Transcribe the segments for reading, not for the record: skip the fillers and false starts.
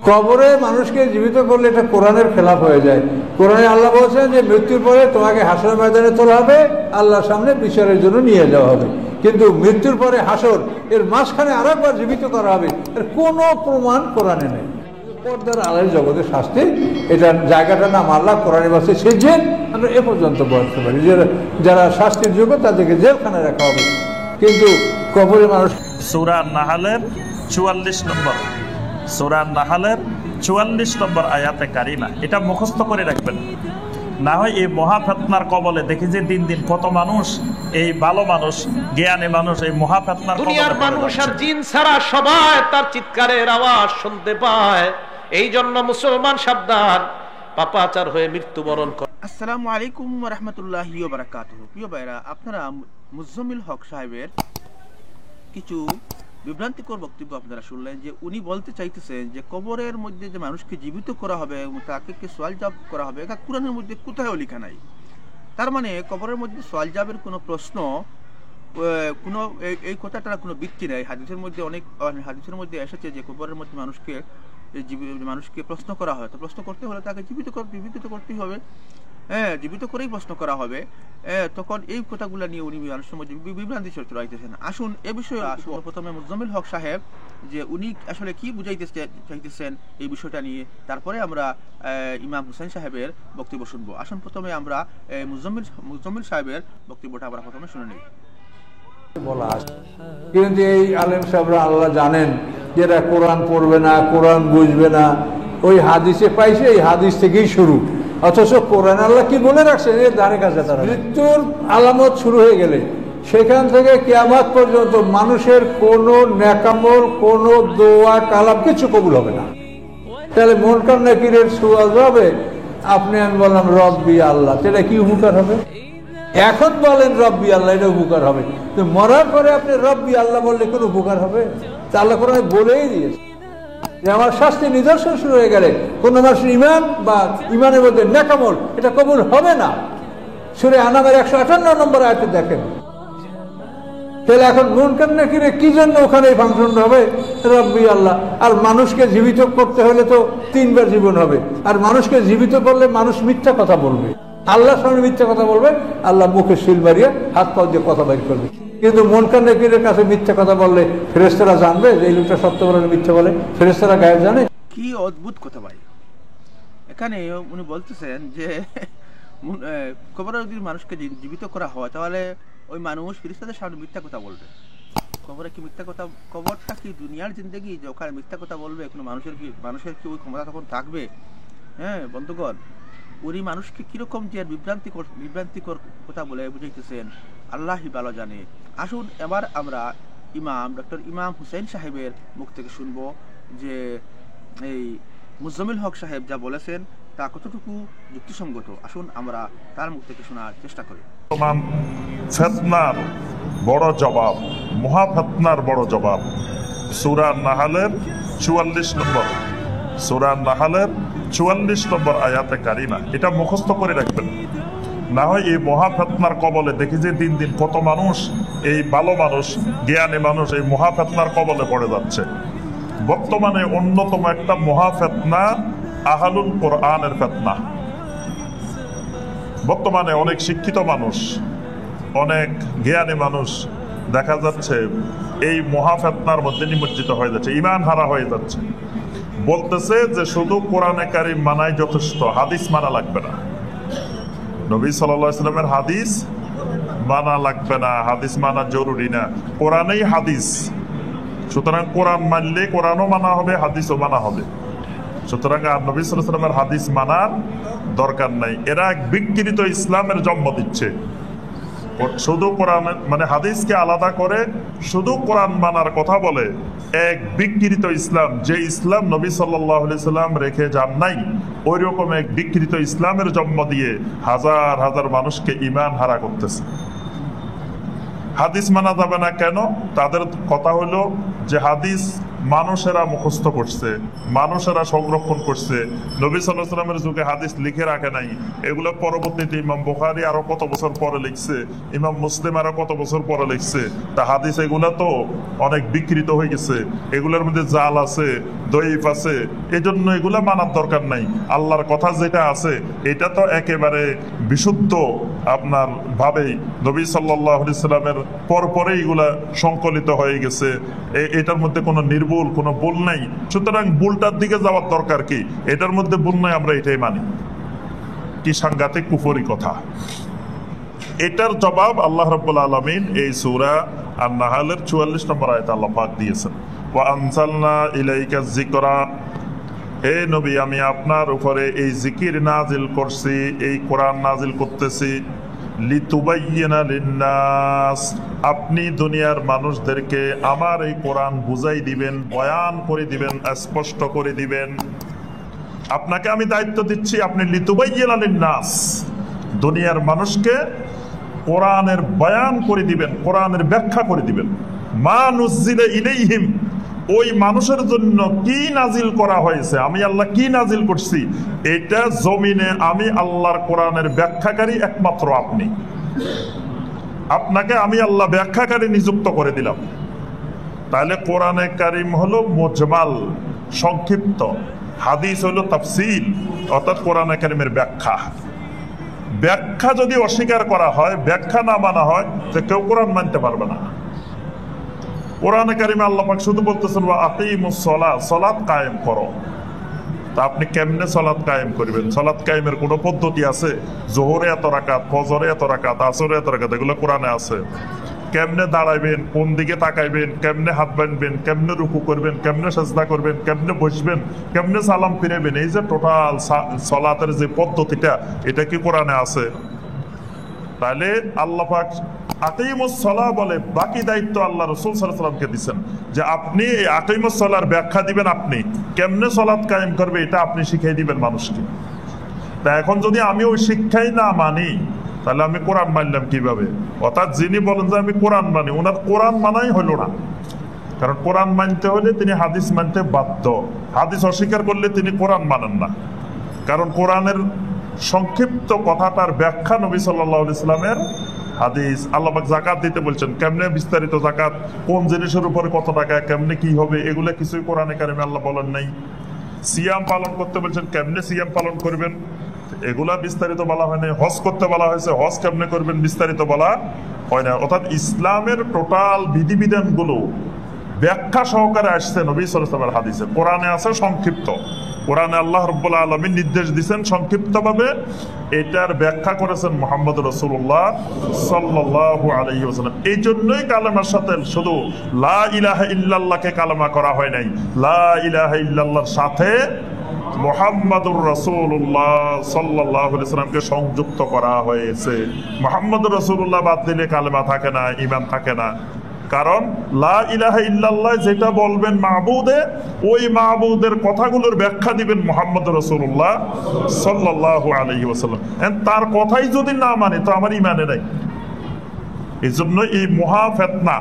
কবরে মানুষকে জীবিত করলে এটা কোরআনের খেলাফ হয়ে যায়। কোরআনে আল্লাহ বলছেন যে মৃত্যুর পরে তোমাকে হাসর ময়দানে তোলা হবে, আল্লাহর সামনে বিচারের জন্য নিয়ে যাওয়া হবে। কিন্তু মৃত্যুর পরে হাসর, এর মাঝখানে আরেকবার জীবিত করা হবে, এর কোনো প্রমাণ কোরআনে নেই। পর্দার আড়ালের জগতের শাস্তি, এটার জায়গাটার নাম আল্লাহ কোরআনে বলছে সেজেন। আমরা এ পর্যন্ত বলতে পারি যারা শাস্তির যোগ্য তাদেরকে জেলখানায় রাখা হবে। কিন্তু কবরে মানুষ সূরা নাহলের 44 নম্বর, সূরা নাহলের 44 নম্বর আয়াতে কারিমা, এটা মুখস্থ করে রাখবেন। না হয় এই মহাফেতনার কবলে দেখি যে দিন দিন কত মানুষ, এই ভালো মানুষ, জ্ঞানী মানুষ এই মহাফেতনার দুনিয়ার মানুষ আর জিন ছাড়া সবাই তার চিৎকারের আওয়াজ শুনতে পায়। এই জন্য মুসলমান সাবধান, পাপাচার হয়ে মৃত্যুবরণ করে। আসসালামু আলাইকুম ওয়া রাহমাতুল্লাহি ওয়া বারাকাতুহু। প্রিয় ভাইরা, আপনারা মুজাম্মিল হক সাহেবের কিছু বিভ্রান্তিকর বক্তব্য আপনারা শুনলেন, যে উনি বলতে চাইতেছেন যে কবরের মধ্যে যে মানুষকে জীবিত করা হবে এবং তাকে সওয়াল জবাব করা হবে, এটা কোরআনের মধ্যে কোথাও লেখা নাই। তার মানে কবরের মধ্যে সওয়াল জবাবের কোনো প্রশ্ন, কোনো এই কথাটার কোনো ভিত্তি নেই। হাদিসের মধ্যে এসেছে যে কবরের মধ্যে মানুষকে প্রশ্ন করা হয়, তো প্রশ্ন করতে হলে তাকে জীবিত করতেই হবে। জীবিত করেই প্রশ্ন করা হবে। তখন এই কথাগুলো নিয়ে উনি মানুষের মধ্যে বিভ্রান্তি চলাইতেছেন। আসুন এ বিষয়ে প্রথমে মুজাম্মিল হক সাহেব যে উনি আসলে কি বুঝাইতে চাইতেছেন এই বিষয়টা নিয়ে, তারপরে আমরা ইমাম হুসাইন সাহেবের বক্তব্য শুনবো। আসুন প্রথমে আমরা মুজাম্মিল সাহেবের বক্তব্যটা আমরা প্রথমে শুনে নিই। বলা আছে, কিন্তু এই আলেম সাহেবরা আল্লাহ জানেন যেটা কোরআন পড়বে না, কোরআন বুঝবে না, ওই হাদিসে পাইছে, এই হাদিস থেকেই শুরু। অথচ কোরআন আল্লাহ কি বলে রাখছে এর ধারে কাছে তারা। মৃত্যুর আলামত শুরু হয়ে গেলে সেখান থেকে কিয়ামত পর্যন্ত মানুষের কোনো নেকামল, কোনো দোয়া কালাম কিছু কবুল হবে না। তাহলে মুনকার নাকিরের সুয়াল হবে, আপনি আমি বললাম রব্বি আল্লাহ, সেটা কি উপকার হবে? এখন বলেন রব্বি আল্লাহ, এটা উপকার হবে। তো মরার পরে আপনি রব্বি আল্লাহ বললে কোনো উপকার হবে? তা আল্লাহ কোরআনে বলেই দিয়েছে যে আমার শাস্তি নিদর্শন শুরু হয়ে গেলে কোন মানুষের ইমান বা ইমানের মধ্যে নেকামল এটা কবুল হবে না। সূরা আনামের 158 নম্বর আয়াতে দেখেন। তাহলে এখন মুনকার নাকিরে কি জন্য ওখানে ফাংশন হবে? রব্বি আল্লাহ। আর মানুষকে জীবিত করতে হলে তো 3 বার জীবন হবে। আর মানুষকে জীবিত করলে মানুষ মিথ্যা কথা বলবে, আল্লাহর সামনে মিথ্যা কথা বলবে, আল্লাহ মুখে শিল মারিয়ে হাত পা দিয়ে কথা বাইর করবে। কিন্তু মুনকার নাকিরের কাছে মিথ্যা কথা বললে ফেরেশতারা জানবে যে এই লোকটা সত্য বলে মিথ্যা বলে? ফেরেশতারা গায়েব জানে? কি অদ্ভুত কথা ভাই! এখানে উনি বলতেছেন যে কবরে যদি মানুষকে জীবিত করা হয় তাহলে ওই মানুষ ফেরেশতাদের সামনে মিথ্যা কথা বলবে। কবরে কি মিথ্যা কথা? কবরটা কি দুনিয়ার জিন্দেগি যে ওখানে মিথ্যা কথা বলবে? কোনো মানুষের কি ওই ক্ষমতা তখন থাকবে? বন্ধুগণ, উনি মানুষকে কিরকম যে বিভ্রান্তিকর কথা বলে বুঝাইতেছেন আল্লাহই ভালো জানে। আসুন এবার আমরা ডক্টর ইমাম হুসাইন সাহেবের মুখ থেকে শুনবো যে এই মুজাম্মিল হক সাহেব যা বলেছেন তা কতটুকু যুক্তিসঙ্গত। আসুন আমরা তার মুখ থেকে শোনার চেষ্টা করি। ফিতনার বড় জবাব, মহাফিতনার বড় জবাব, সূরা নাহলের 44 নম্বর, সূরা নাহলের 44 নম্বর আয়াতে কারিমা, এটা মুখস্থ করে রাখবেন। না হয় এই মহাফেতনার কবলে দেখি যে দিন দিন কত মানুষ, এই ভালো মানুষ, জ্ঞানী মানুষ এই মহাফেতনার কবলে পড়ে যাচ্ছে। বর্তমানে অন্যতম একটা মহাফেতনা আহলুল কোরআনের ফেতনা। বর্তমানে অনেক শিক্ষিত মানুষ, অনেক জ্ঞানী মানুষ দেখা যাচ্ছে এই মহাফেতনার মধ্যে নিমজ্জিত হয়ে যাচ্ছে, ঈমান হারা হয়ে যাচ্ছে। বলতেছে যে শুধু কোরআনে কারীম মানাই যথেষ্ট, হাদিস মানা লাগবে না। নবী সাল্লাল্লাহু আলাইহি ওয়াসাল্লামের হাদিস মানা লাগবে না, হাদিস মানা জরুরি না, কোরআনেই হাদিস। সুতরাং কোরআন মানলে কোরআনও মানা হবে, হাদিসও মানা হবে। সুতরাং আর নবী সাল্লাল্লাহু আলাইহি ওয়াসাল্লামের হাদিস মানার দরকার নাই। এরা এক বিকৃত ইসলামের জন্ম দিচ্ছে। শুধু কোরআন মানে হাদিসকে আলাদা করে শুধু কোরআন মানার কথা বলে এক বিকৃত ইসলাম, যে ইসলাম নবী সাল্লাল্লাহু আলাইহি সাল্লাম রেখে যান নাই, ওই রকম এক বিকৃত ইসলামের জন্ম দিয়ে হাজার হাজার মানুষকে ঈমান হারা করতেছে। হাদিস মানা যাবে না কেন? তাদের কথা হলো যে হাদিস মানুষেরা মুখস্থ করছে, মানুষেরা সংরক্ষণ করছে। নবী সাল্লাল্লাহু আলাইহি ওয়াসাল্লামের যুগে হাদিস লিখে রাখে নাই, এগুলো পরবর্তীতে ইমাম বুখারী আরো কত বছর পরে লিখছে, ইমাম মুসলিম আরো কত বছর পরে লিখছে। তা হাদিস এগুলা তো অনেক বিকৃত হয়ে গেছে, এগুলোর মধ্যে জাল আছে, দইফ আছে, এজন্য এগুলা মানার দরকার নাই। আল্লাহর কথা যেটা আছে এটা তো একেবারে বিশুদ্ধ আপনার ভাবেই নবী সাল্লাল্লাহু আলাইহি সাল্লামের পরে এগুলা সংকলিত হয়ে গেছে, এটার মধ্যে কোনো নির্ভুল কোনো ভুল নাই। সুতরাং ভুলটার দিকে যাওয়ার দরকার কি? এটার মধ্যে ভুল নাই, আমরা এটাই মানি। কি সাংঘাতিক কুফরি কথা! এটার জবাব আল্লাহ রাব্বুল আলামিন এই সূরা আন-নাহলের 44 নম্বর আয়াতে আল্লাহ পাক দিয়েছেন, ওয়া আনজালনা ইলাইকা যিকরা, হে নবী আমি আপনার উপরে এই জিকির নাজিল করছি, এই কোরআন নাজিল করতেছি, লিতুবাইয়িনা লিন-নাস, আপনি দুনিয়ার মানুষদেরকে আমার এই কোরআন বুঝাই দিবেন, বয়ান করে দিবেন, স্পষ্ট করে দিবেন। আপনাকে আমি দায়িত্ব দিচ্ছি, আপনি লিতুবাইয়িনা লিন-নাস, দুনিয়ার মানুষকে কোরআনের বয়ান করে দিবেন, কোরআনের ব্যাখ্যা করে দিবেন। মা নুজ্জিলা ইলাইহিম, ওই মানুষের জন্য কি নাজিল করা হয়েছে, আমি আল্লাহ কি নাজিল করছি, এটা জমিনে আমি আল্লাহর কোরআনের ব্যাখ্যাকারী একমাত্র আপনি। আপনাকে আমি আল্লাহ ব্যাখ্যাকারী নিযুক্ত করে দিলাম। তাহলে কোরআনে কারিম হলো মুজমাল, সংক্ষিপ্ত, হাদিস হলো তাফসীল, অর্থাৎ কোরআনে কারিমের ব্যাখ্যা। ব্যাখ্যা যদি অস্বীকার করা হয়, ব্যাখ্যা না মানা হয়, তো কেউ কোরআন মানতে পারবে না। কোরআনে কারিমে আল্লাহ পাক শুধু বলতেছেন ওয়া আকিমুস সালাত, সালাত কায়েম করো। তা আপনি কেমনে সালাত কায়েম করবেন? সালাত কায়েমের কোনো পদ্ধতি আছে? যোহরে এত রাকাত, ফজরে এত রাকাত, আসরে এত রাকাত, এগুলো কোরআনে আছে। কেমনে দাঁড়াইবেন, কোন দিকে তাকাইবেন, কেমনে হাত বাঁধবেন, কেমনে রুকু করবেন, কেমনে সাজদা করবেন, কেমনে বসবেন, কেমনে সালাম ফিরাবেন, এই যে টোটাল সালাতের যে পদ্ধতিটা, এটা কি কোরআনে আছে? তাহলে আল্লাহ পাক আকিমুস সালাহ বলে, বাকি দায়িত্ব আল্লাহ রাসূল সাল্লাল্লাহু আলাইহি ওয়াসাল্লামকে দিবেন, যে আপনি এই আকিমুস সালাহর ব্যাখ্যা দিবেন, আপনি কেমনে সালাত কায়েম করবে এটা আপনি শিখিয়ে দিবেন মানুষকে। তা এখন যদি আমি ওই শিক্ষাই না মানি, তাহলে আমি কোরআন মানলাম কিভাবে? অর্থাৎ যিনি বলেন যে আমি কোরআন মানি, ওনার কোরআন মানাই হলো না। কারণ কোরআন মানতে হলে তিনি হাদিস মানতে বাধ্য, হাদিস অস্বীকার করলে তিনি কোরআন মানেন না। কারণ কোরআনের সংক্ষিপ্ত কথাটার ব্যাখ্যা নবী সাল্লাল্লাহু আলাইহি সাল্লামের হাদিস। আল্লাহ পাক যাকাত দিতে বলছেন, কেমনে বিস্তারিত যাকাত, কোন জিনিসের উপরে কত টাকা, কেমনে কি হবে, এগুলো কিছুই কোরআনে কারিমে আল্লাহ বলেন নাই। সিয়াম পালন করতে বলছেন, কেমনে সিয়াম পালন করবেন, এগুলা বিস্তারিত বলা হয় না। হজ করতে বলা হয়েছে, হজ কেমনে করবেন বিস্তারিত বলা হয় না। অর্থাৎ ইসলামের টোটাল বিধিবিধানগুলো ব্যাখ্যা সহকারে আসছে নবী সাল্লাল্লাহু আলাইহি ওয়াসাল্লামের হাদিসে। কোরআনে আছে সংক্ষিপ্ত, কোরআনে আল্লাহ রাব্বুল আলামিন নির্দেশ দিয়েছেন সংক্ষিপ্তভাবে, এটার ব্যাখ্যা করেছেন মুহাম্মদ রাসূলুল্লাহ সাল্লাল্লাহু আলাইহি ওয়াসাল্লাম। এই জন্যই কালেমার সাথে শুধু লা ইলাহা ইল্লাল্লাহকে কালেমা করা হয় নাই, লা ইলাহা ইল্লাল্লাহর সাথে মুহাম্মাদুর রাসূলুল্লাহ সাল্লাল্লাহু আলাইহি ওয়াসাল্লামকে সংযুক্ত করা হয়েছে। মুহাম্মাদুর রাসূলুল্লাহ বাদ দিলে কালেমা থাকে না, ঈমান থাকে না। কারণ লা ইলাহা ইল্লাল্লাহ যেটা বলবেন মাবুদে, ওই মাবুদের কথাগুলোর ব্যাখ্যা দিবেন মুহাম্মদ রাসূলুল্লাহ সাল্লাল্লাহু আলাইহি ওয়াসাল্লাম। তার কথাই যদি না মানে তো আমার ঈমানে নাই। এই জন্য এই মহা ফিতনা,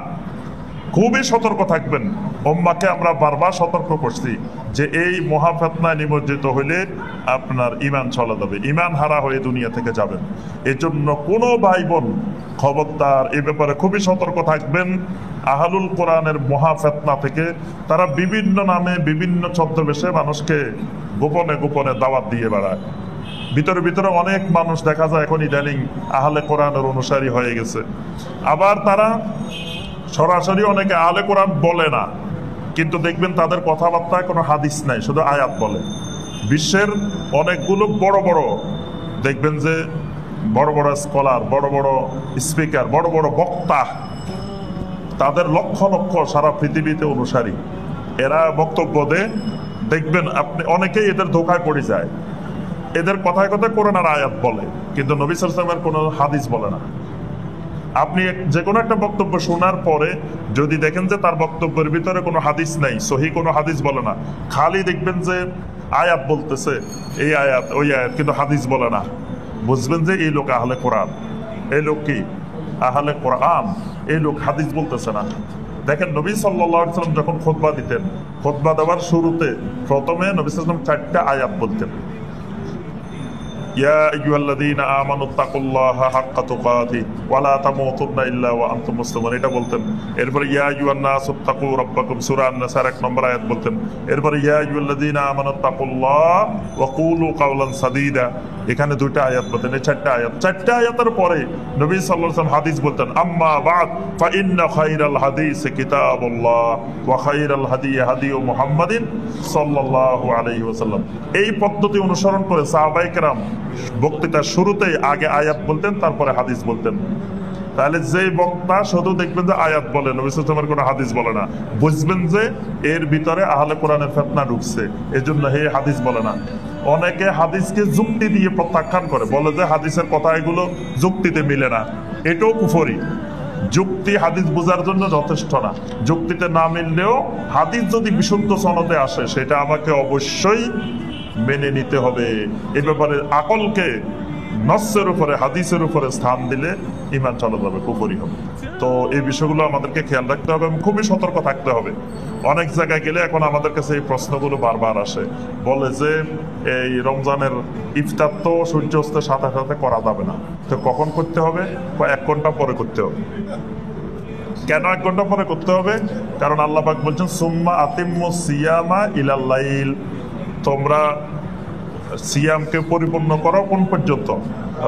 খুবই সতর্ক থাকবেন। উম্মাহকে আমরা বারবার সতর্ক করছি যে এই মহা ফিতনায় নিমজ্জিত হইলে আপনার ঈমান চলে যাবে, ঈমান হারা হয়ে দুনিয়া থেকে যাবেন। এই জন্য কোনো ভাই বোন খবরদার এই ব্যাপারে খুবই সতর্ক থাকবেন। আহলুল কোরআনের মহা ফিতনা থেকে তারা বিভিন্ন নামে বিভিন্ন ছদ্মবেশে মানুষকে গোপনে গোপনে দাওয়াত দিয়ে বেড়ায়। ভিতরে ভিতরে অনেক মানুষ দেখা যায় এখন ইদানিং আহলে কোরআনের অনুসারী হয়ে গেছে। আবার তারা সরাসরি অনেকে আহলে কোরআন বলে না, কিন্তু দেখবেন তাদের কথাবার্তায় কোনো হাদিস নাই, শুধু আয়াত বলে। বিশ্বের অনেকগুলো বড় বড় দেখবেন যে বড় বড় স্কলার, বড় বড় স্পিকার, বড় বড় বক্তা, তাদের লক্ষ লক্ষ সারা পৃথিবীতে অনুসারী। এরা বক্তব্য দেয়, দেখবেন আপনি অনেকেই এদের ধোঁকায় পড়ে যায়। এদের কথায় কথায় কোরআনের আয়াত বলে, কিন্তু নবী সাল্লাল্লাহু আলাইহি ওয়াসাল্লামের কোনো হাদিস বলে না। আপনি যে কোনো একটা বক্তব্য শোনার পরে যদি দেখেন যে তার বক্তব্যের ভিতরে কোনো হাদিস নাই, সহি কোনো হাদিস বলে না, খালি দেখবেন যে আয়াত বলতেছে, এই আয়াত ওই আয়াত, কিন্তু হাদিস বলে না, বুঝবেন যে এই লোক আহলে কোরআন। এই লোক কি আহলে কোরআন, এই লোক হাদিস বলতেছে না। দেখেন নবী সাল্লাল্লাহু আলাইহি ওয়াসাল্লাম যখন খুতবা দিতেন, খুতবা দেওয়ার শুরুতে প্রথমে নবী সাল্লাল্লাহু আলাইহি ওয়াসাল্লাম 4টা আয়াত বলতেন। ইয়া আইয়ুহাল্লাযীনা আমানুত্তাকুল্লাহা হাক্কা তুকাতিহি ওয়া লা তামুতুন্না ইল্লা ওয়া আনতুম মুসলিমুন, এটা বলতেন। এরপরে ইয়া আইয়ুহান নাসুত্তাকু রাব্বাকুম, সূরা আন-নাসার 1 নম্বর আয়াত বলতেন। এরপরে ইয়া আইয়ুহাল্লাযীনা আমানুত্তাকুল্লাহ ওয়া কুলু কাওলান সাদীদা, এখানে 2টা আয়াত বলতেন। এই 4টা আয়াত, 4টা আয়াতের পরে নবী সাল্লাল্লাহু আলাইহি ওয়াসাল্লাম হাদিস বলতেন, আম্মা বা'দ ফা ইন্না খায়রাল হাদিসি কিতাবুল্লাহ ওয়া খায়রাল হাদী হাদী মুহাম্মাদিন সাল্লাল্লাহু আলাইহি ওয়াসাল্লাম। এই পদ্ধতি অনুসরণ করে সাহাবায়ে কেরাম বক্তৃতার শুরুতেই আগে আয়াত বলতেন, তারপরে হাদিস বলতেন। তাহলে যে বক্তা শুধু দেখবেন যে আয়াত বলে, নবী সাল্লাল্লাহু আলাইহি ওয়াসাল্লামের কোনো হাদিস বলে না, বুঝবেন যে এর ভিতরে আহলে কোরআনের ফিতনা ঢুকছে, এজন্য হে হাদিস বলে না। অনেকে হাদিসকে যুক্তি দিয়ে প্রত্যাখ্যান করে, বলে যে হাদিসের কথা এগুলো যুক্তিতে মিলে না, এটাও কুফরি। যুক্তি হাদিস বোঝার জন্য যথেষ্ট না, যুক্তিতে না মিললেও হাদিস যদি বিশুদ্ধ সনদে আসে সেটা আমাকে অবশ্যই মেনে নিতে হবে। এ ব্যাপারে আকলকে নসের উপরে, হাদিসের উপরে স্থান দিলে ঈমান চলে যাবে, কুফরি হবে। তো এই বিষয়গুলো আমাদেরকে খেয়াল রাখতে হবে এবং খুবই সতর্ক থাকতে হবে। অনেক জায়গায় গেলে এখন আমাদের কাছে এই প্রশ্নগুলো বারবার আসে, বলে যে এই রমজানের ইফতার তো সূর্যাস্তের সাথে সাথে করা যাবে না, তো কখন করতে হবে? 1 ঘন্টা পরে করতে হবে। কেন 1 ঘন্টা পরে করতে হবে? কারণ আল্লাহ পাক বলছেন সুম্মা আতিম্মুস সিয়ামা ইলাল লাইল, তোমরা সিয়ামকে পরিপূর্ণ করো কোন পর্যন্ত?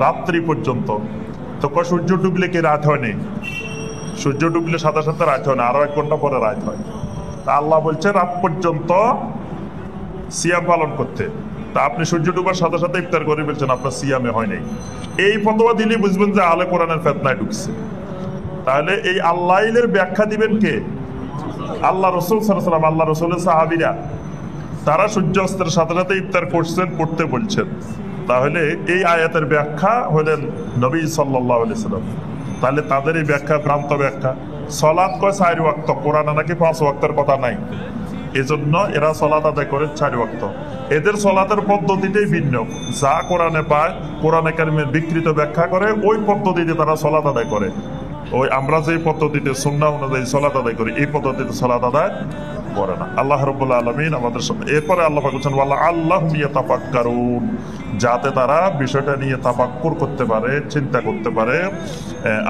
রাত্রি পর্যন্ত। তো সূর্য ডুবলে কি রাত হয়নি? সূর্য ডুবলে সাথে সাথে রাত হয় না, আরো 1 ঘন্টা পরে রাত হয়। তা আল্লাহ বলছে রাত পর্যন্ত সিয়াম পালন করতে। তা আপনি সূর্য ডুবার সাথে সাথে ইফতার করে বলছেন আপনার সিয়ামে হয় নাই। এই ফতোয়া দিলে বুঝবেন যে আহলে কোরআনের ফিতনায় ঢুকছে। তাহলে এই আল্লাহর ব্যাখ্যা দিবেন কে? আল্লাহ রাসূল সাল্লাল্লাহু আলাইহি ওয়াসাল্লাম, আল্লাহ রাসূলের সাহাবীরা, তারা সূর্যাস্তের সাথে সাথে ইফতার করছেন, করতে বলছেন। তাহলে এই আয়াতের ব্যাখ্যা হলেন নবী সাল্লাল্লাহু আলাইহি ওয়াসাল্লাম। তাহলে তাদের এই ব্যাখ্যা ভ্রান্ত ব্যাখ্যা। সালাত কয় 4 ওয়াক্ত, কোরআনে নাকি 5 ওয়াক্তের কথা নাই, এজন্য এরা সালাত আদায় করে 4 ওয়াক্ত। এদের সালাতের পদ্ধতিটাই ভিন্ন, যা কোরআনে পায়, কোরআনে কারিমের বিকৃত ব্যাখ্যা করে, ওই পদ্ধতিতে তারা সালাত আদায় করে। ওই আমরা যে পদ্ধতিতে সুন্নাহ অনুযায়ী সালাত আদায় করি, এই পদ্ধতিতে সালাত আদায় করে না। আল্লাহ রাব্বুল আলামিন আমাদের সামনে। এরপরে আল্লাহ পাক বলেছেন ওয়ালা আল্লাহুম ইয়াতাফাক্কারুন, যাতে তারা বিষয়টা নিয়ে তাফাক্কুর করতে পারে, চিন্তা করতে পারে।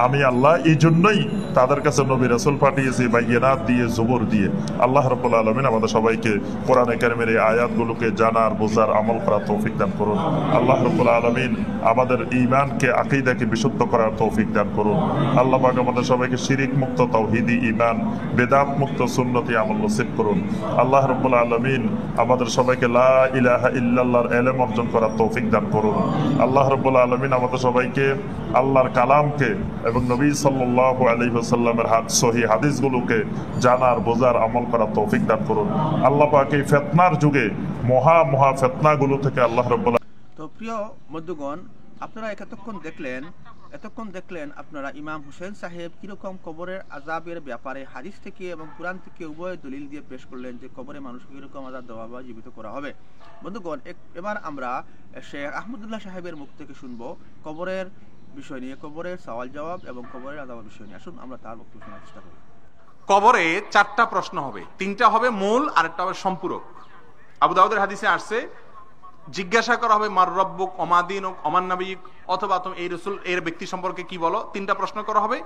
আমি আল্লাহ এই জন্যই তাদের কাছে নবী রাসূল পাঠিয়েছি, বাইয়িনাত দিয়ে, জবর দিয়ে। আল্লাহ রাব্বুল আলামিন আমাদের সবাইকে কোরআনে কারিমের এই আয়াতগুলোকে জানার, বোঝার, আমল করার তৌফিক দান করুন। আল্লাহ রাব্বুল আলামিন আমাদের ঈমানকে, আকীদাকে বিশুদ্ধ করার তৌফিক দান করুন। আল্লাহ পাক আমাদের সবাইকে শিরিক মুক্ত তাওহীদি ঈমান, বেদাত মুক্ত সুন্নতি আমল নসিব করুন। আল্লাহ রাব্বুল আলামিন আমাদের সবাইকে লা ইলাহা ইল্লাল্লাহর ইলম অর্জন করার তৌফিক দান করুন। আল্লাহ রাব্বুল আলামিন আমাদের সবাইকে আল্লাহর কালামকে এবং নবী সাল্লাল্লাহু আলাইহি ওয়াসাল্লামের সহিহ হাদিসগুলোকে জানার, বোঝার, আমল করার তৌফিক দান করুন। আল্লাহ পাক এই ফিতনার যুগে মহা ফিতনাগুলো থেকে আল্লাহ রাব্বুল। তো প্রিয় বন্ধুগণ, আপনারা এতক্ষণ দেখলেন আপনারা ইমাম হুসেন সাহেব কিরকম কবরের আযাবের ব্যাপারে হাদিস থেকে এবং কোরআন থেকে উভয় দলিল দিয়ে পেশ করলেন যে কবরে মানুষকে কিরকম আযাব দেওয়া বা জীবিত করা হবে। বন্ধুগণ, এবার আমরা শেখ আহমদুল্লাহ সাহেবের মুখ থেকে শুনবো কবরের বিষয় নিয়ে, কবরের সওয়াল জবাব এবং কবরের আযাবের বিষয় নিয়ে। আসুন আমরা তার বক্তব্য শোনার চেষ্টা করি। কবরে 4টা প্রশ্ন হবে, 3টা হবে মূল আর একটা হবে সম্পূরক। আবু দাউদের হাদিসে আসছে, জিজ্ঞাসা করা হবে মার রব্বুক, ওমা দীনুক, ওমান নবিয়ুক, অথবা তুমি এই রাসূল, এর ব্যক্তি সম্পর্কে কি বলো। 3টা প্রশ্ন করা হবে।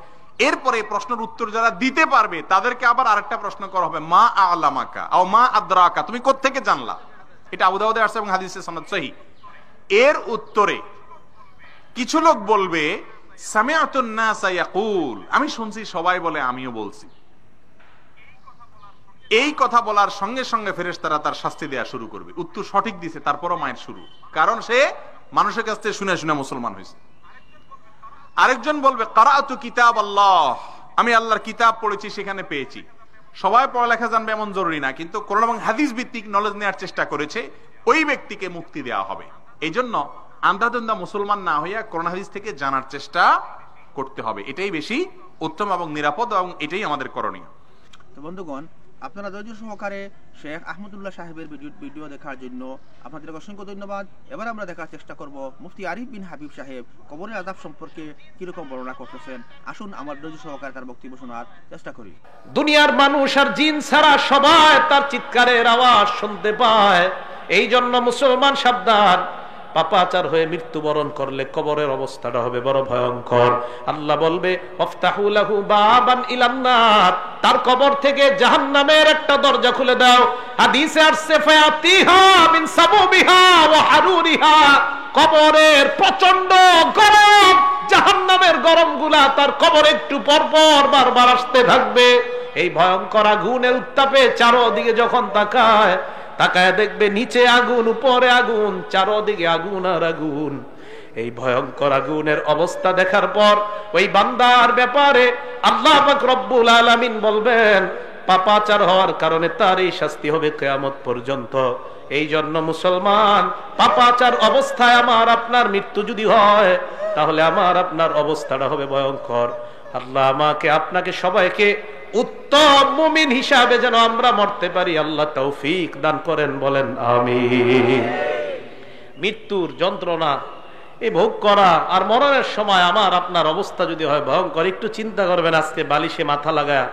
এরপরে প্রশ্নের উত্তর যারা দিতে পারবে তাদেরকে আবার আরেকটা প্রশ্ন করা হবে, মা আ'লামাকা আও মা আদরাকা, তুমি কোত্থেকে জানলা। এটা আবু দাউদে আসছে এবং হাদিসে সনদ সহিহ। এর উত্তরে কিছু লোক বলবে সামিআতুন নাস ইয়াকুল, আমি শুনছি সবাই বলে, আমিও বলছি। এই কথা বলার সঙ্গে সঙ্গে ফেরেশতারা তার শাস্তি দেয়া শুরু করবে। উত্তর সঠিক দিছে, তারপরও মায়ের শুরু, কারণ সে মানুষের কাছ থেকে শুনে শুনে মুসলমান হয়েছে। আরেকজন বলবে কারাআতু কিতাব আল্লাহ, আমি আল্লাহর কিতাব পড়েছি, সেখানে পেয়েছি। সবাই পড়ালেখা জানবে এমন জরুরি না, কিন্তু কোরআন এবং হাদিস ভিত্তিক নলেজ নেওয়ার চেষ্টা করেছে, ওই ব্যক্তিকে মুক্তি দেওয়া হবে। এই জন্য আন্ধাধুন্ধা মুসলমান না হইয়া কোরআন হাদিস থেকে জানার চেষ্টা করতে হবে। এটাই বেশি উত্তম এবং নিরাপদ, এবং এটাই আমাদের করণীয়। তো বন্ধুগণ, আপনারা ধৈর্য সহকারে শেখ আহমদুল্লাহ সাহেবের ভিডিও দেখার জন্য আপনাদের অসংখ্য ধন্যবাদ। এবার আমরা দেখার চেষ্টা করব মুফতি আরিফ বিন হাবিব সাহেব কবরের আযাব সম্পর্কে কিরকম বর্ণনা করতেছেন। আসুন আমার ধৈর্য সহকারে তার বক্তব্য শোনার চেষ্টা করি। দুনিয়ার মানুষ আর জিন ছাড়া সবাই তার চিৎকারের আওয়াজ শুনতে পায়। এই জন্য মুসলমান সাবধান, পাপাচার হয়ে মৃত্যুবরণ করলে কবরের অবস্থাটা হবে বড় ভয়ঙ্কর। আল্লাহ বলবে ওয়াফতাহু লাহু বাবান ইলান নার, তার কবর থেকে জাহান্নামের একটা দরজা খুলে দাও। হাদিসে আসছে ফায়াতিহা মিন সাবুবিহা ওয়া হারুরিহা, কবরের প্রচন্ড গরম, জাহান্নামের গরমগুলা তার কবর একটু পর পর বারবার আসতে থাকবে। এই ভয়ঙ্কর আগুনের উত্তাপে চারদিকে যখন তাকায় দেখবে নিচে আগুন, উপরে আগুন, চারদিকে আগুন আর আগুন। এই ভয়ঙ্কর আগুনের অবস্থা দেখার পর ওই বান্দার ব্যাপারে আল্লাহ পাক রব্বুল আলামিন বলবেন পাপাচার হওয়ার কারণে তার এই শাস্তি হবে কিয়ামত পর্যন্ত। এই জন্য মুসলমান, পাপাচার অবস্থায় আমার আপনার মৃত্যু যদি হয় তাহলে আমার আপনার অবস্থাটা হবে ভয়ঙ্কর। আল্লাহ আমাকে আপনাকে সবাইকে উত্তম মুমিন হিসাবে যেন আমরা মরতে পারি আল্লাহ তৌফিক দান করেন, বলেন আমিন। মৃত্যুর যন্ত্রণা এই ভোগ করা আর মরণের সময় আমার আপনার অবস্থা যদি হয় ভয়ঙ্কর, একটু চিন্তা করবেন আজকে বালিশে মাথা লাগায়,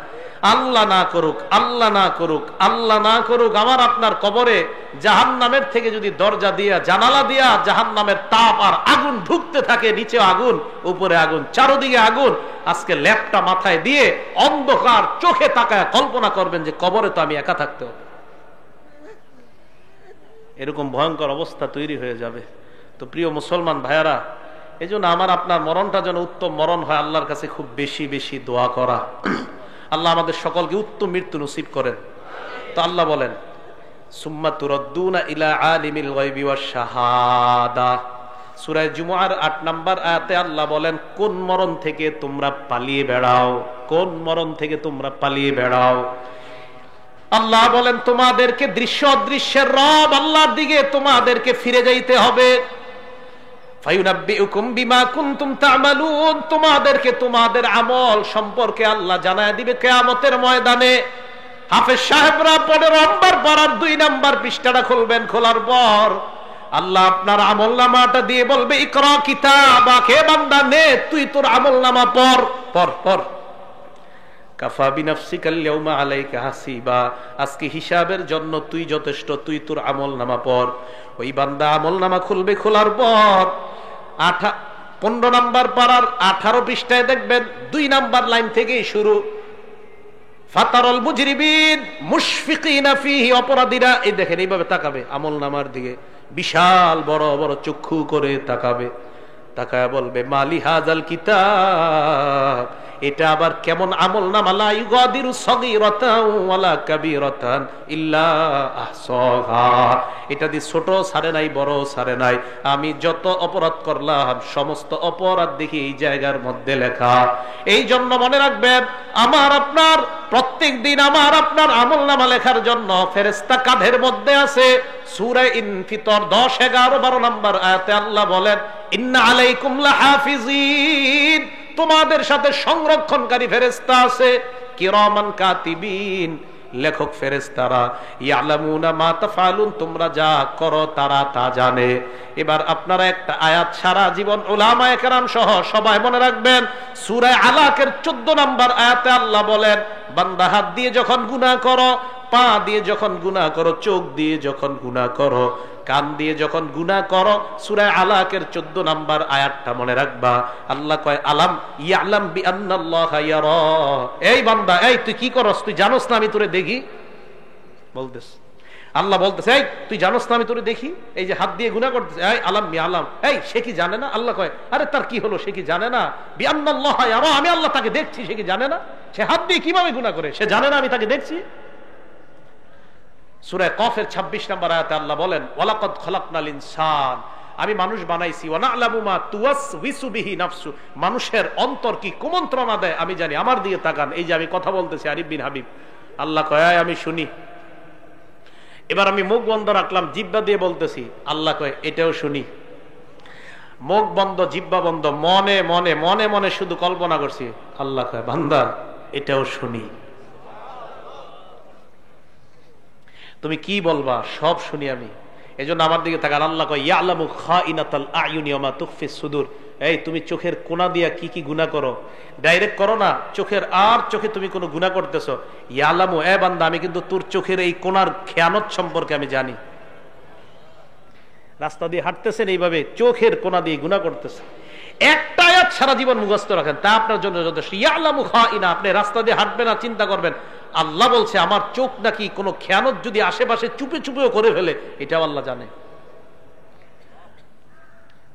আল্লাহ না করুক, আল্লাহ না করুক, আল্লাহ না করুক আমার আপনার কবরে জাহান্নামের থেকে যদি দরজা দিয়া, জানালা দিয়া জাহান্নামের তাপ আর আগুন ঢুকতে থাকে, নিচে আগুন, উপরে আগুন, চারদিকে আগুন, আজকে ল্যাপটা মাথায় দিয়ে অন্ধকার চোখে তাকায় কল্পনা করবেন যে কবরে তো আমি একা থাকতে হবে। এরকম ভয়ঙ্কর অবস্থা তৈরি হয়ে যাবে। তো প্রিয় মুসলমান ভাইয়ারা, এই জন্য আমার আপনার মরণটা যেন উত্তম মরণ হয়, আল্লাহর কাছে খুব বেশি বেশি দোয়া করা। আল্লাহ আমাদের সকলকে উত্তম মৃত্যু নসিব করেন। তো আল্লাহ বলেন সুম্মা তুরাদ্দুনা ইলা আলিমিল গায়বি ওয়াশ শাহাদা, সূরা জুমুআর ৮ নম্বর আয়াতে আল্লাহ বলেন কোন মরণ থেকে তোমরা পালিয়ে বেড়াও, কোন মরণ থেকে তোমরা পালিয়ে বেড়াও। আল্লাহ বলেন তোমাদেরকে দৃশ্য অদৃশ্যের রব আল্লাহর দিকে তোমাদেরকে ফিরে যাইতে হবে। ফায়ুনাব্বিউকুম বিমা কুনতুম তা'মালুন, তোমাদেরকে তোমাদের আমল সম্পর্কে আল্লাহ জানায় দিবে কিয়ামতের ময়দানে। হাফেজ সাহেবরা 15 নম্বর পারার 2 নম্বর পৃষ্ঠাটা খুলবেন, খোলার পর আল্লাহ আপনার আমলনামাটা দিয়ে বলবে ইকরা কিতাবাকে, বান্দা নে তুই তোর আমলনামা পড়, পড় পড়। কাফা বিনাফসিকাল ইয়াউমা আলাইকা হাসিবা, আজকে হিসাবের জন্য তুই যথেষ্ট, তুই তোর আমলনামা পড়। ওই বান্দা আমলনামা খুলবে, খোলার পর 15 নম্বর পারার 18 পৃষ্ঠায় দেখবেন 2 নম্বর লাইন থেকেই শুরু। ফাতারাল মুজরিমিন মুশফিকিনা ফিহি, অপরাধীরা এই দেখেন এইভাবে তাকাবে আমলনামার দিকে, বিশাল বড় বড় চক্ষু করে তাকাবে, তাকায় বলবে মালি হাযাল কিতাব, এটা আবার কেমন আমলনামা, লা ইউগাদিরু সগীরাতান ওয়ালা কাবীরাতান ইল্লা আহসাহা, এটা দিয়ে ছোট ছাড়ে নাই, বড় ছাড়ে নাই, আমি যত অপরাধ করলাম সমস্ত অপরাধ দেখি এই জায়গার মধ্যে লেখা। এই জন্য মনে রাখবেন আমার আপনার প্রত্যেক দিন আমার আপনার আমলনামা লেখার জন্য ফেরেশতা কাঁধের মধ্যে আছে। সূরা ইনফিতর 10, 11, 12 নম্বর আয়াতে আল্লাহ বলেন ইন্না আলাইকুম লাহাফিজিন, তোমাদের সাথে সংরক্ষণকারী ফেরেশতা আছে, কিরামান কাতিবিন, লেখক ফেরেশতারা, ইয়ালামুনা মা তাফআলুন, তোমরা যা করো তারা তা জানে। এবার আপনারা একটা আয়াত সারা জীবন উলামায়ে কেরাম সহ সবাই মনে রাখবেন, সূরা আলাকের 14 নম্বর আয়াতে আল্লাহ বলেন বান্দা হাত দিয়ে যখন গুনাহ করো, পা দিয়ে যখন গুনাহ করো, চোখ দিয়ে যখন গুনাহ করো, কান দিয়ে যখন গুনাহ করো, সূরা আলাকের 14 নম্বর আয়াতটা মনে রাখবা। আল্লাহ কয় আলাম ইয়ালাম বিআন্নাল্লাহা ইয়ারা, এই বান্দা এই তুই কি করস, তুই জানোস না আমি তোরে দেখি, বলতেছ আল্লাহ বলতেছে এই তুই জানোস না আমি তোরে দেখি, এই যে হাত দিয়ে গুনাহ করতেছে, এই আলাম ইয়ালাম, এই সে কি জানে না? আল্লাহ কয় আরে তার কি হলো, সে কি জানে না? বিআন্নাল্লাহা ইয়ারা, আমি আল্লাহ তাকে দেখছি, সে কি জানে না? সে হাত দিয়ে কিভাবে গুনাহ করে, সে জানে না আমি তাকে দেখছি? সূরা কফের 26 নম্বর আয়াতে আল্লাহ বলেন ওয়ালাকাদ খালাকনাল ইনসান, আমি মানুষ বানাইছি, ওয়া না'লামু মা তুওয়াসওয়িসু বিহি নাফসু, মানুষের অন্তর কি কুমন্ত্রণা দেয় আমি জানি। আমার দিকে তাকান, এই যে আমি কথা বলতেছি আরিফ বিন হাবিব, আল্লাহ কয় আমি শুনি। এবার আমি মুখ বন্ধ রাখলাম, জিহ্বা দিয়ে বলতেছি, আল্লাহ কয় এটাও শুনি। মুখ বন্ধ, জিহ্বা বন্ধ, মনে মনে মনে মনে শুধু কল্পনা করছি, আল্লাহ কয় বান্দা এটাও শুনি। তুমি কি বলবা সব শুনি আমি, এজন্য আমার দিকে তাকান। আল্লাহ কয় ইয়ালামু খাইনাতাল আয়ুনি ওয়া মা তুখফিস সুদুর, এই তুমি চোখের কোনা দিয়া কি কি গুনাহ করো, ডাইরেক্ট করো না, চোখের আর চোখে তুমি কোনো গুনাহ করতেছো, ইয়ালামু এ বান্দা আমি কিন্তু তোর চোখের এই কোনার খেয়ানত সম্পর্কে আমি জানি। রাস্তা দিয়ে হাঁটতেছেন, এইভাবে চোখের কোনা দিয়ে গুনাহ করতেছেন, একটা আয়াত সারা জীবন মুখস্থ রাখেন, তা আপনার জন্য যথেষ্ট। ইয়ালামু খাইনা, আপনি রাস্তা দিয়ে হাঁটবেন আর চিন্তা করবেন আল্লাহ বলছে আমার চোখ নাকি কোনো খেয়ানত যদি আশেপাশে চুপে চুপেও করে ফেলে, এটাও আল্লাহ জানে।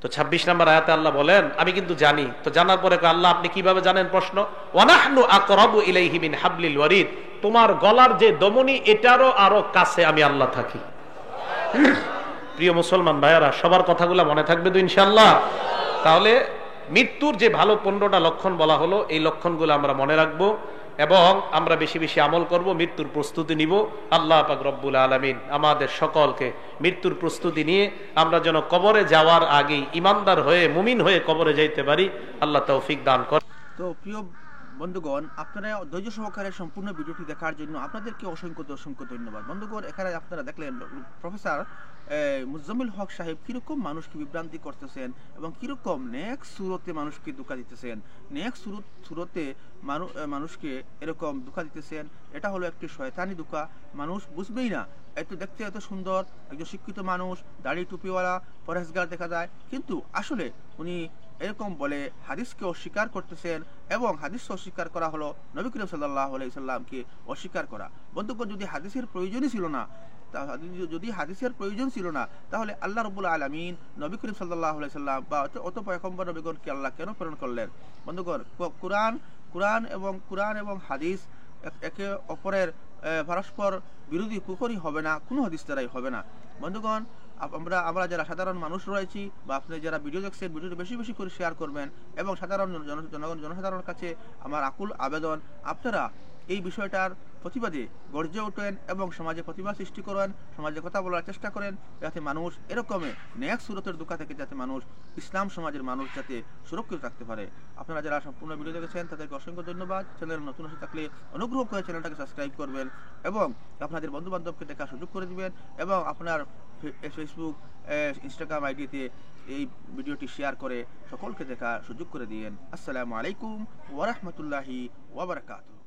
তো 26 নম্বর আয়াতে আল্লাহ বলেন আমি কিন্তু জানি। তো জানার পরে আল্লাহ আপনি কিভাবে জানেন? প্রশ্ন, ওয়ানাহনু আকরাবু ইলাইহি মিন হাবলিল ওয়ারিদ, তোমার গলার যে দমনি এটারও আরো কাছে আমি আল্লাহ থাকি। প্রিয় মুসলমান ভাইয়ারা, সবার কথাগুলো মনে থাকবে তো ইনশাআল্লাহ? তাহলে মৃত্যুর যে ভালো 15টা লক্ষণ বলা হলো, এই লক্ষণগুলো আমরা মনে রাখবো এবং আমরা বেশি বেশি আমল করব, মৃত্যুর প্রস্তুতি নিব। আল্লাহ পাক রব্বুল আলামিন আমাদের সকলকে মৃত্যুর প্রস্তুতি নিয়ে আমরা যেন কবরে যাওয়ার আগেই ইমানদার হয়ে মুমিন হয়ে কবরে যাইতে পারি, আল্লাহ তৌফিক দান করেন। তো প্রিয় বন্ধুগণ, আপনারা ধৈর্য সহকারে সম্পূর্ণ ভিডিওটি দেখার জন্য আপনাদেরকে অসংখ্য অসংখ্য ধন্যবাদ। বন্ধুগণ, এখানে আপনারা দেখলেন প্রফেসর মুজাম্মিল হক সাহেব কিরকম মানুষকে বিভ্রান্তি করতেছেন এবং কিরকম নেক্সট সুরতে মানুষকে ধোঁকা দিতেছেন, নেক্সট সুরতে মানুষকে এরকম ধোঁকা দিতেছেন। এটা হলো একটি শয়তানি ধোঁকা, মানুষ বুঝবেই না। দেখতে এত সুন্দর একজন শিক্ষিত মানুষ, দাড়ি টুপিওয়ালা, পরহেজগার দেখা যায়, কিন্তু আসলে উনি এরকম বলে হাদিসকে অস্বীকার করতেছেন এবং হাদিস অস্বীকার করা হলো নবী করিম সাল্লাল্লাহু আলাইহি সাল্লামকে অস্বীকার করা। বন্ধুগণ, যদি হাদিসের প্রয়োজনই ছিল না, যদি হাদিসের প্রয়োজন ছিল না, তাহলে আল্লাহ রাব্বুল আলামিন নবী করিম সাল্লাল্লাহু আলাইহি সাল্লাম বা অত পয়গম্বর নবীগণকে আল্লাহ কেন প্রেরণ করলেন? বন্ধুগণ, কুরআন এবং হাদিস একে অপরের পরস্পর বিরোধী কুকরি হবে না, কোনো হাদিস দ্বারাই হবে না। বন্ধুগণ, আমরা যারা সাধারণ মানুষ রয়েছি বা আপনি যারা ভিডিও দেখছেন, ভিডিওটি বেশি বেশি করে শেয়ার করবেন এবং জনসাধারণের কাছে আমার আকুল আবেদন, আপনারা এই বিষয়টার প্রতিবাদে গর্জে ওঠেন এবং সমাজে প্রতিবাদ সৃষ্টি করেন, সমাজে কথা বলার চেষ্টা করেন, যাতে মানুষ এরকমই নেক্সট সুরতের ধোঁকা থেকে যাতে মানুষ, ইসলাম সমাজের মানুষ যাতে সুরক্ষিত থাকতে পারে। আপনারা যারা সম্পূর্ণ ভিডিও দেখেছেন তাদেরকে অসংখ্য ধন্যবাদ। চ্যানেল নতুন এসে থাকলে অনুগ্রহ করে চ্যানেলটাকে সাবস্ক্রাইব করবেন এবং আপনাদের বন্ধু বান্ধবকে দেখার সুযোগ করে দিবেন এবং আপনার ফেসবুক, ইনস্টাগ্রাম আইডিতে এই ভিডিওটি শেয়ার করে সকলকে দেখার সুযোগ করে দিয়েন। আসসালামু আলাইকুম ওয়া রাহমাতুল্লাহি ওয়া বারাকাতুহু।